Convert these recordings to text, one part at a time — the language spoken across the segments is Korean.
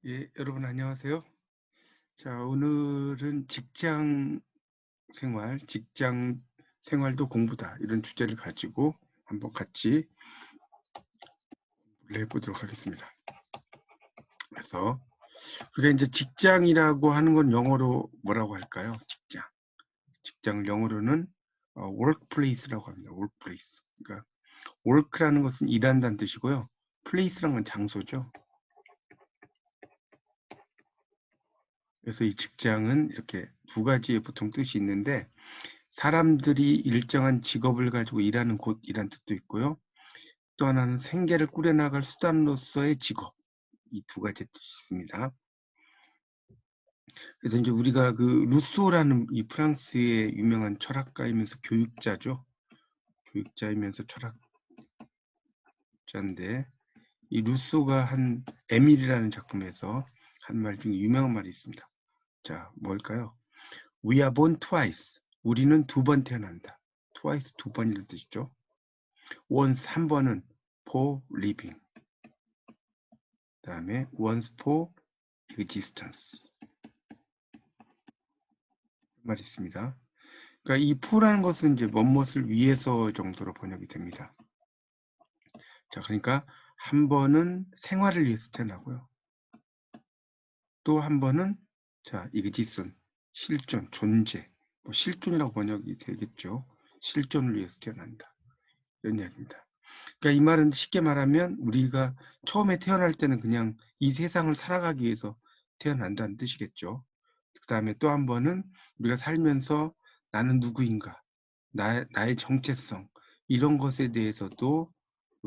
예, 여러분 안녕하세요. 자, 오늘은 직장 생활도 공부다 이런 주제를 가지고 한번 같이 해보도록 하겠습니다. 그래서 우리가 이제 직장이라고 하는 건 영어로 뭐라고 할까요? 직장을 영어로는 workplace라고 합니다. workplace. 그러니까 work라는 것은 일한다는 뜻이고요. place라는 건 장소죠. 그래서 이 직장은 이렇게 두 가지의 보통 뜻이 있는데 사람들이 일정한 직업을 가지고 일하는 곳이란 뜻도 있고요. 또 하나는 생계를 꾸려나갈 수단으로서의 직업. 이 두 가지 뜻이 있습니다. 그래서 이제 우리가 그 루소라는 이 프랑스의 유명한 철학가이면서 교육자죠. 교육자이면서 철학자인데 이 루소가 한 에밀이라는 작품에서 한 말 중에 유명한 말이 있습니다. 자, 뭘까요? We are born twice. 우리는 두 번 태어난다. twice 두 번이라는 뜻이죠. once 한 번은 for living. 그다음에 once for existence. 말이 있습니다. 그러니까 이 for라는 것은 이제 무엇을 위해서 정도로 번역이 됩니다. 자, 그러니까 한 번은 생활을 위해서 태어나고요. 또 한 번은 자, existence, 실존, 존재. 뭐 실존이라고 번역이 되겠죠. 실존을 위해서 태어난다. 이런 이야기입니다. 그러니까 이 말은 쉽게 말하면 우리가 처음에 태어날 때는 그냥 이 세상을 살아가기 위해서 태어난다는 뜻이겠죠. 그 다음에 또 한 번은 우리가 살면서 나는 누구인가, 나의 정체성, 이런 것에 대해서도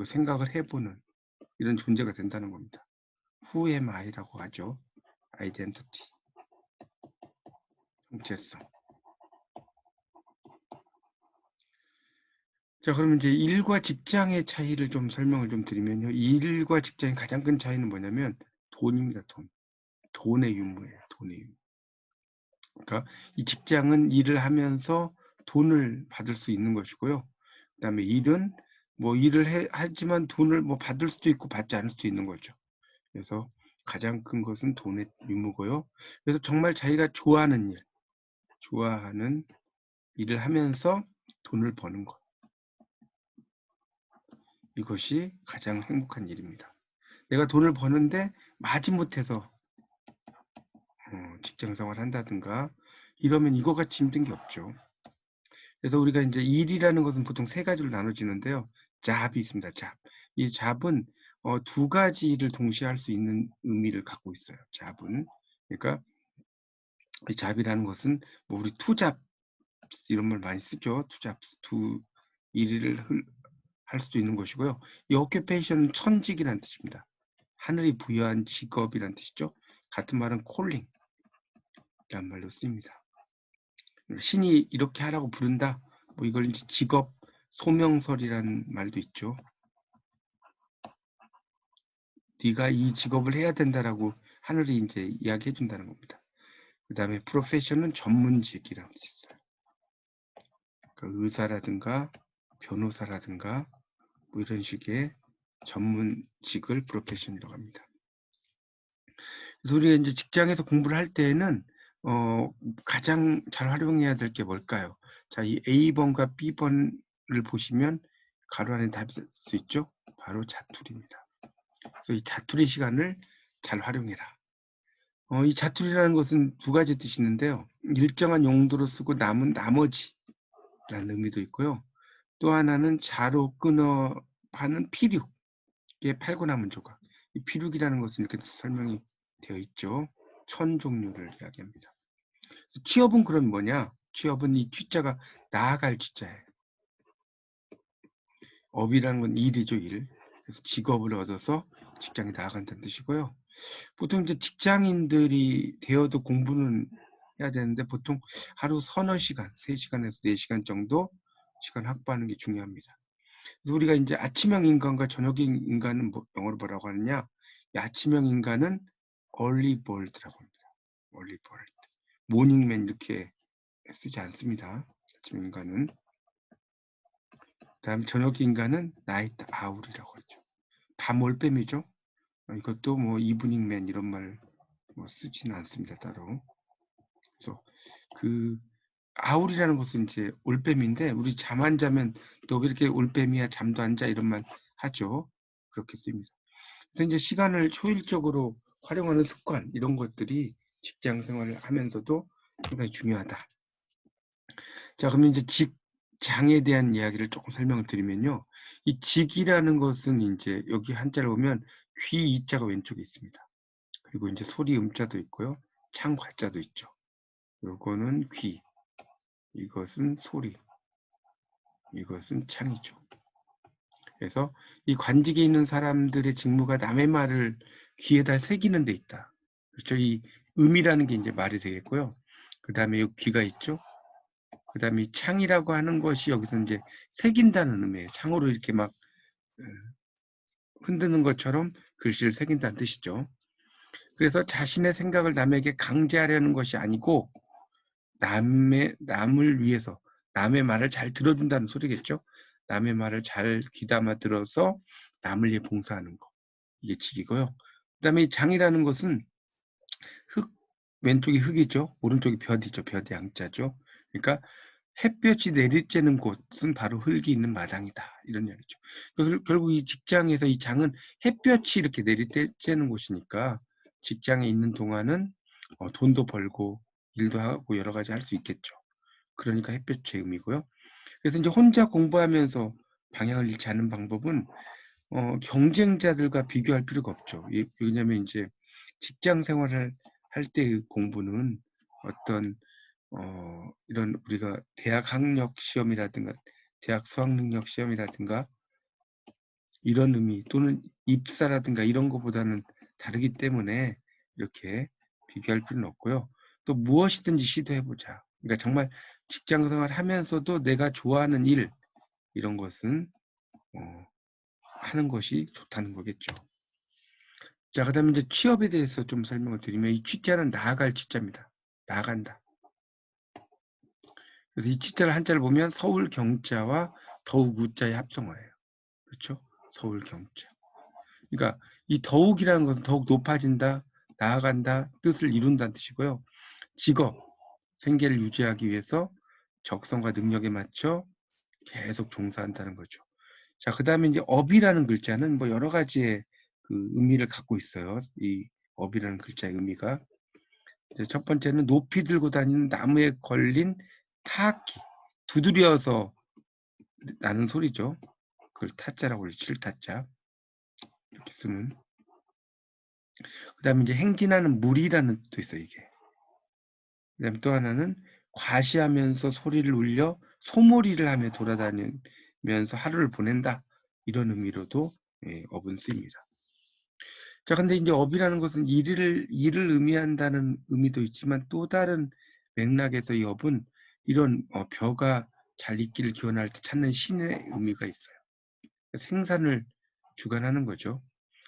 생각을 해보는 이런 존재가 된다는 겁니다. Who am I라고 하죠. identity, 정체성. 자, 그러면 이제 일과 직장의 차이를 좀 설명을 좀 드리면요. 일과 직장의 가장 큰 차이는 뭐냐면 돈입니다. 돈의 유무예요. 돈의 유무. 그러니까 이 직장은 일을 하면서 돈을 받을 수 있는 것이고요. 그다음에 일은 뭐 일을 하지만 돈을 뭐 받을 수도 있고 받지 않을 수도 있는 거죠. 그래서 가장 큰 것은 돈의 유무고요. 그래서 정말 자기가 좋아하는 일을 하면서 돈을 버는 것. 이것이 가장 행복한 일입니다. 내가 돈을 버는데 마지못해서 직장 생활을 한다든가 이러면 이거같이 힘든 게 없죠. 그래서 우리가 이제 일이라는 것은 보통 세 가지로 나눠지는데요. 잡이 있습니다. 잡. 이 잡은 두 가지 일을 동시에 할 수 있는 의미를 갖고 있어요. 잡은. 그러니까 이 잡이라는 것은 뭐 우리 투잡 이런 말 많이 쓰죠. 투잡, 두 일을 할 수도 있는 것이고요. 이 오큐페이션은 천직이라는 뜻입니다. 하늘이 부여한 직업이라는 뜻이죠. 같은 말은 콜링이라는 말로 쓰입니다. 신이 이렇게 하라고 부른다. 뭐 이걸 이제 직업 소명설이라는 말도 있죠. 네가 이 직업을 해야 된다라고 하늘이 이제 이야기해 준다는 겁니다. 그 다음에 프로페셔는 전문직이라고 있어요. 그러니까 의사라든가 변호사라든가 뭐 이런 식의 전문직을 프로페셔널이라고 합니다. 그래서 우리가 이제 직장에서 공부를 할 때에는 가장 잘 활용해야 될 게 뭘까요? 자, 이 A번과 B번을 보시면 가로 안에 답이 쓸 수 있죠? 바로 자투리입니다. 그래서 이 자투리 시간을 잘 활용해라. 이 자투리라는 것은 두 가지 뜻이 있는데요. 일정한 용도로 쓰고 남은 나머지라는 의미도 있고요. 또 하나는 자로 끊어 파는 피륙에 팔고 남은 조각. 이 피륙이라는 것은 이렇게 설명이 되어 있죠. 천 종류를 이야기합니다. 그래서 취업은 그럼 뭐냐? 취업은 이 취자가 나아갈 취자예요. 업이라는 건 일이죠, 일. 그래서 직업을 얻어서 직장에 나아간다는 뜻이고요. 보통 이제 직장인들이 되어도 공부는 해야 되는데 보통 하루 서너 시간, 3시간에서 4시간 정도 시간 확보하는 게 중요합니다. 그래서 우리가 이제 아침형 인간과 저녁형 인간은 영어로 뭐라고 하느냐? 이 아침형 인간은 early bird라고 합니다. early bird. 모닝맨 이렇게 쓰지 않습니다. 아침 인간은. 그다음 저녁 인간은 나이트 아울이라고 하죠. 밤 올빼미죠. 이것도 뭐 이브닝맨 이런 말 뭐 쓰지는 않습니다 따로. 그래서 그 아울이라는 것은 이제 올빼미인데 우리 잠 안 자면 너 왜 이렇게 올빼미야 잠도 안 자 이런 말 하죠. 그렇게 씁니다. 그래서 이제 시간을 효율적으로 활용하는 습관 이런 것들이 직장 생활을 하면서도 상당히 중요하다. 자, 그러면 이제 직장에 대한 이야기를 조금 설명을 드리면요. 이 직이라는 것은 이제 여기 한자를 보면 귀 이자가 왼쪽에 있습니다. 그리고 이제 소리 음자도 있고요. 창 과자도 있죠. 요거는 귀, 이것은 소리, 이것은 창이죠. 그래서 이 관직에 있는 사람들의 직무가 남의 말을 귀에다 새기는 데 있다. 그렇죠. 이 음이라는 게 이제 말이 되겠고요. 그 다음에 이 귀가 있죠. 그 다음에 이 창이라고 하는 것이 여기서 이제 새긴다는 의미예요. 창으로 이렇게 막 흔드는 것처럼 글씨를 새긴다는 뜻이죠. 그래서 자신의 생각을 남에게 강제하려는 것이 아니고 남을 위해서 남의 말을 잘 들어준다는 소리겠죠. 남의 말을 잘 귀담아 들어서 남을 위해 봉사하는 거. 이게 직이고요. 그 다음에 이 장이라는 것은 흙, 왼쪽이 흙이죠. 오른쪽이 볕이죠. 볕이 양자죠. 그러니까 햇볕이 내리쬐는 곳은 바로 흙이 있는 마당이다. 이런 이야기죠. 결국 이 직장에서 이 장은 햇볕이 이렇게 내리쬐는 곳이니까 직장에 있는 동안은 돈도 벌고 일도 하고 여러 가지 할 수 있겠죠. 그러니까 햇볕의 의미고요. 그래서 이제 혼자 공부하면서 방향을 잃지 않는 방법은 경쟁자들과 비교할 필요가 없죠. 왜냐하면 이제 직장 생활을 할 때의 공부는 어떤 이런 우리가 대학 학력 시험이라든가 대학 수학 능력 시험이라든가 이런 의미 또는 입사라든가 이런 것보다는 다르기 때문에 이렇게 비교할 필요는 없고요. 또 무엇이든지 시도해보자. 그러니까 정말 직장 생활 하면서도 내가 좋아하는 일 이런 것은 하는 것이 좋다는 거겠죠. 자, 그 다음에 이제 취업에 대해서 좀 설명을 드리면 이 취자는 나아갈 취자입니다. 나아간다. 그래서 이 취자를 한자를 보면 서울 경자와 더욱 우자의 합성어예요. 그렇죠? 서울 경자. 그러니까 이 더욱이라는 것은 더욱 높아진다, 나아간다, 뜻을 이룬다는 뜻이고요. 직업, 생계를 유지하기 위해서 적성과 능력에 맞춰 계속 종사한다는 거죠. 자, 그 다음에 이제 업이라는 글자는 뭐 여러 가지의 그 의미를 갖고 있어요. 이 업이라는 글자의 의미가. 첫 번째는 높이 들고 다니는 나무에 걸린 타악기, 두드려서 나는 소리죠. 그걸 타자라고 그러죠. 칠타자. 이렇게 쓰는. 그 다음에 이제 행진하는 물이라는 뜻도 있어요, 이게. 그 다음에 또 하나는 과시하면서 소리를 울려 소몰이를 하며 돌아다니면서 하루를 보낸다. 이런 의미로도 업은 쓰입니다. 자, 근데 이제 업이라는 것은 일을 의미한다는 의미도 있지만 또 다른 맥락에서 이 업은 이런 벼가 잘 익기를 기원할 때 찾는 신의 의미가 있어요. 생산을 주관하는 거죠.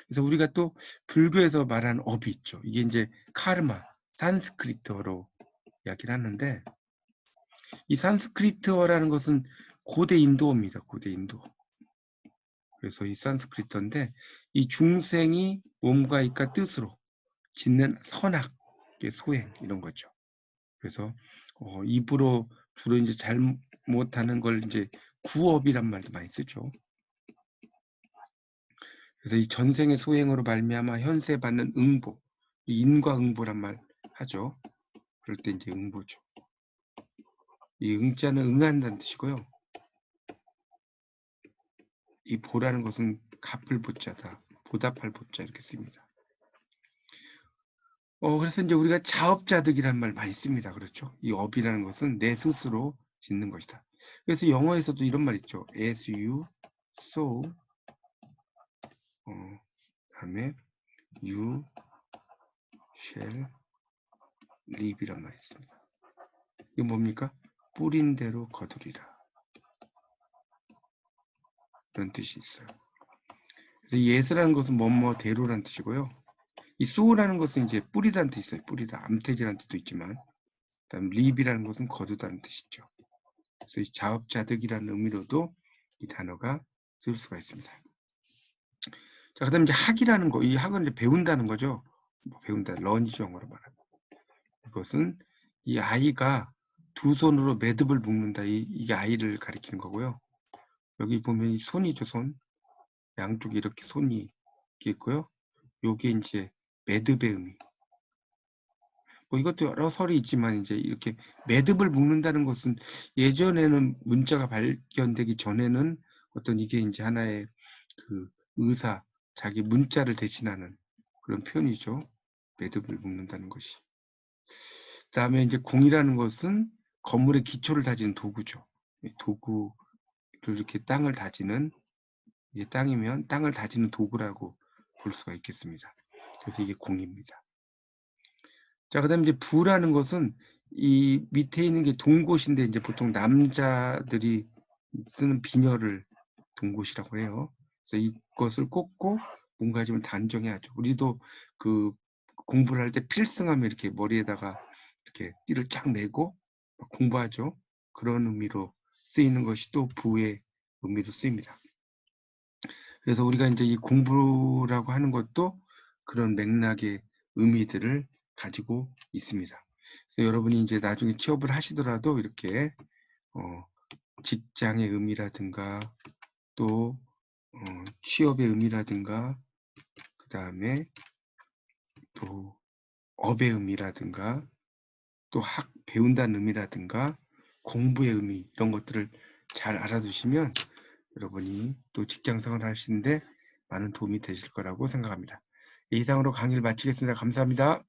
그래서 우리가 또 불교에서 말하는 업이 있죠. 이게 이제 카르마, 산스크리트어로 이야기를 하는데 이 산스크리트어라는 것은 고대 인도어입니다. 고대 인도어. 그래서 이 산스크리트어인데 이 중생이 몸과 이과 뜻으로 짓는 선악, 소행 이런 거죠. 그래서 입으로 주로 이제 잘못하는 걸 이제 구업이란 말도 많이 쓰죠. 그래서 이 전생의 소행으로 말미암아 현세 받는 응보, 인과 응보란 말 하죠. 그럴 때 이제 응보죠. 이 응자는 응한다는 뜻이고요. 이 보라는 것은 갚을 보자다. 보답할 보자 이렇게 씁니다. 그래서 이제 우리가 자업자득이라는 말 많이 씁니다. 그렇죠? 이 업이라는 것은 내 스스로 짓는 것이다. 그래서 영어에서도 이런 말 있죠. As you sow, 다음에 you shall reap이란 말이 있습니다. 이거 뭡니까? 뿌린 대로 거두리라. 그런 뜻이 있어요. 그래서 예스라는 것은 뭐뭐대로라는 뜻이고요. 이 sow라는 것은 이제 뿌리다는 뜻이 있어요. 뿌리다, 암태지라는 뜻도 있지만, 그다음 reap이라는 것은 거두다는 뜻이죠. 그래서 이 자업자득이라는 의미로도 이 단어가 쓸 수가 있습니다. 자, 그다음에 이제 학이라는 거, 이 학은 이제 배운다는 거죠. 뭐 배운다, 런이죠, 영어로 말하면. 이것은 이 아이가 두 손으로 매듭을 묶는다. 이게 아이를 가리키는 거고요. 여기 보면 이 손이죠, 손. 양쪽에 이렇게 손이 있고요. 요게 이제 매듭의 의미. 뭐 이것도 여러 설이 있지만 이제 이렇게 매듭을 묶는다는 것은 예전에는 문자가 발견되기 전에는 어떤 이게 이제 하나의 그 의사, 자기 문자를 대신하는 그런 표현이죠. 매듭을 묶는다는 것이. 그다음에 이제 공이라는 것은 건물의 기초를 다지는 도구죠. 도구를 이렇게 땅을 다지는, 이게 땅이면 땅을 다지는 도구라고 볼 수가 있겠습니다. 그래서 이게 공입니다. 자, 그다음에 이제 부라는 것은 이 밑에 있는 게 동곳인데 이제 보통 남자들이 쓰는 비녀를 동곳이라고 해요. 그래서 이것을 꽂고 뭔가 좀 단정해야죠. 우리도 그 공부를 할 때 필승하면 이렇게 머리에다가 이렇게 띠를 쫙 매고 공부하죠. 그런 의미로 쓰이는 것이 또 부의 의미로 쓰입니다. 그래서 우리가 이제 이 공부라고 하는 것도 그런 맥락의 의미들을 가지고 있습니다. 그래서 여러분이 이제 나중에 취업을 하시더라도 이렇게 직장의 의미라든가 또 취업의 의미라든가 그 다음에 또 업의 의미라든가 또 배운다는 의미라든가 공부의 의미 이런 것들을 잘 알아두시면 여러분이 또 직장 생활을 하시는데 많은 도움이 되실 거라고 생각합니다. 이상으로 강의를 마치겠습니다. 감사합니다.